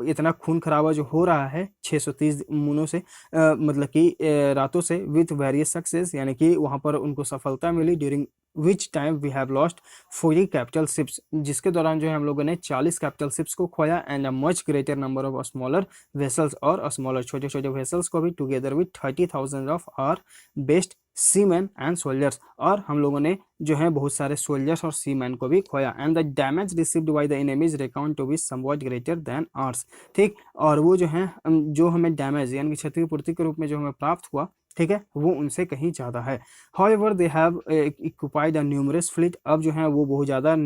इतना खून खराबा जो हो रहा है 630 मूनों से, मतलब कि रातों से, विथ वेरियस सक्सेस, यानी कि वहाँ पर उनको सफलता मिली, during which time we have lost 40 capital ships, जिसके दौरान जो है हम लोगों ने 40 कैपिटल शिप्स को खोया, and a much greater number of smaller vessels, और स्मॉलर छोटे छोटे वेसल्स को भी, together with 30,000 of our best seamen and soldiers, और हम लोगों ने जो है बहुत सारे सोल्जर्स और सीमैन को भी खोया। And the damage received by the enemies recount to be somewhat greater than ours, ठीक, और वो जो है जो हमें डैमेज यानी कि क्षतिपूर्ति के रूप में जो हमें प्राप्त हुआ, ठीक है, वो उनसे कहीं ज़्यादा है। However they have equipped a numerous fleet, अब जो है वो बहुत ज़्यादा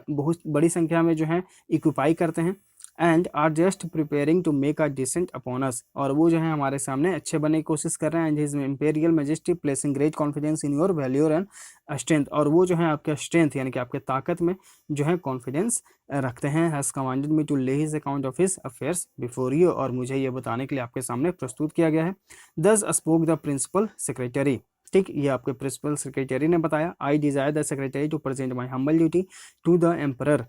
बहुत बड़ी संख्या में जो है इक्विपाई करते हैं, and are just preparing to make a descent upon us, और वो जो है हमारे सामने अच्छे बनने की कोशिश कर रहे हैं। And his imperial majesty placing great confidence in your valour and strength, और वो जो है आपके स्ट्रेंथ यानी कि आपके ताकत में जो है कॉन्फिडेंस रखते हैं। हैज़ कमांडेड मी टू ले his account of his affairs before you, और मुझे ये बताने के लिए आपके सामने प्रस्तुत किया गया है। दस स्पोक द प्रिंसिपल सेक्रेटरी, ठीक, ये आपके प्रिंसिपल सेक्रेटरी ने बताया। I desire the secretary to present my humble duty to the emperor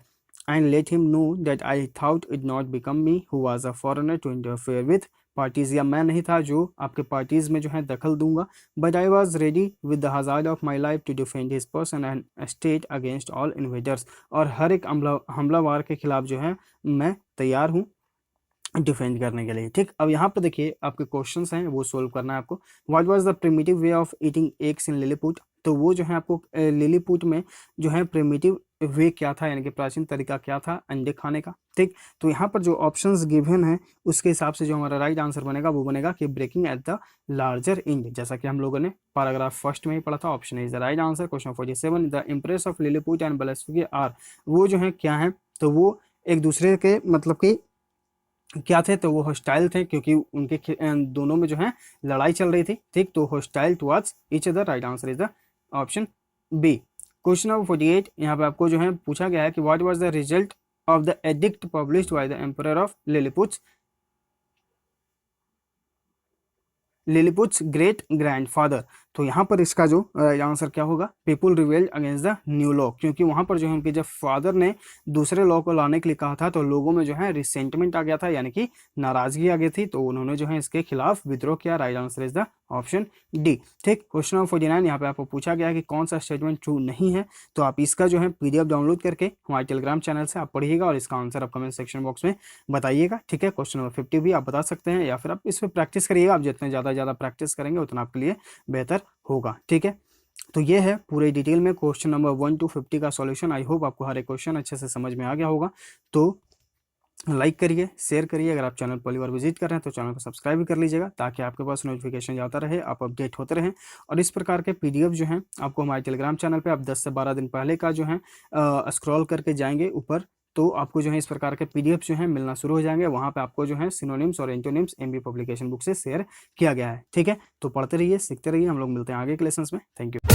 and let him know that I thought it not become me who was a foreigner to interfere with parties, या मैं नहीं था जो आपके पार्टीज में जो है दखल दूंगा, but I was ready with the hazard of my life to defend his person and state against all invaders, और हर एक हमलावर के खिलाफ जो है मैं तैयार हूँ डिफेंड करने के लिए, ठीक। अब यहाँ पर देखिए आपके क्वेश्चंस हैं वो सोल्व करना है आपको। What was the primitive way of eating eggs in Lilliput, तो वो जो है आपको लिलीपुट में जो है प्रिमिटिव वे क्या था यानी कि प्राचीन तरीका क्या था अंडे खाने का, ठीक। तो यहाँ पर जो ऑप्शंस गिवन है उसके हिसाब से जो हमारा राइट आंसर बनेगा वो बनेगा कि breaking at the larger end, जैसा कि हम लोगों ने पैराग्राफ फर्स्ट में ही पढ़ा था। Option is the right answer. Question 47, the empress of Lilliput and Blefuscu are, वो जो है क्या है, तो वो एक दूसरे के मतलब कि क्या थे, तो वो हॉस्टाइल थे क्योंकि उनके दोनों में जो है लड़ाई चल रही थी, ठीक। तो hostile towards each other, right answer is the option B. Question number 48, यहाँ पे आपको जो है पूछा गया है कि what was the result of the edict published by the emperor of Lilliput's great grandfather, तो यहाँ पर इसका जो आंसर क्या होगा, people rebelled against the new law, क्योंकि वहाँ पर जो है उनके जब फादर ने दूसरे लॉ को लाने के लिए कहा था तो लोगों में जो है रिसेंटमेंट आ गया था यानी कि नाराजगी आ गई थी, तो उन्होंने जो है इसके खिलाफ विद्रोह किया। Right answer is the option D, ठीक। क्वेश्चन नंबर 49, यहाँ पे आपको पूछा गया है कि कौन सा स्टेटमेंट ट्रू नहीं है, तो आप इसका जो है पीडीएफ डाउनलोड करके हमारे टेलीग्राम चैनल से आप पढ़िएगा और इसका आंसर आप कमेंट सेक्शन बॉक्स में बताइएगा, ठीक है। क्वेश्चन नंबर 50 भी आप बता सकते हैं या फिर आप इस पर प्रैक्टिस करिएगा, आप जितने ज़्यादा प्रैक्टिस करेंगे उतना आपके लिए बेहतर होगा, ठीक है। तो ये है पूरे डिटेल में क्वेश्चन नंबर 1 to 50 का सॉल्यूशन। आई होप आपको हर एक क्वेश्चन अच्छे से समझ में आ गया होगा। तो लाइक करिए, शेयर करिए। अगर आप चैनल पहली बार विजिट कर रहे हैं तो चैनल को सब्सक्राइब भी कर लीजिएगा, ताकि आपके पास नोटिफिकेशन जाता रहे, आप अपडेट होते रहें। और इस प्रकार के पीडीएफ जो हैं आपको हमारे टेलीग्राम चैनल पे आप 10 से 12 दिन पहले का जो है स्क्रॉल करके जाएंगे ऊपर, तो आपको जो है इस प्रकार के पीडीएफ जो हैं मिलना शुरू हो जाएंगे। वहाँ पे आपको जो है सिनोनिम्स और एंटोनिम्स एमबी पब्लिकेशन बुक से शेयर किया गया है। ठीक है, तो पढ़ते रहिए, सीखते रहिए। हम लोग मिलते हैं आगे के लेसन्स में। Thank you.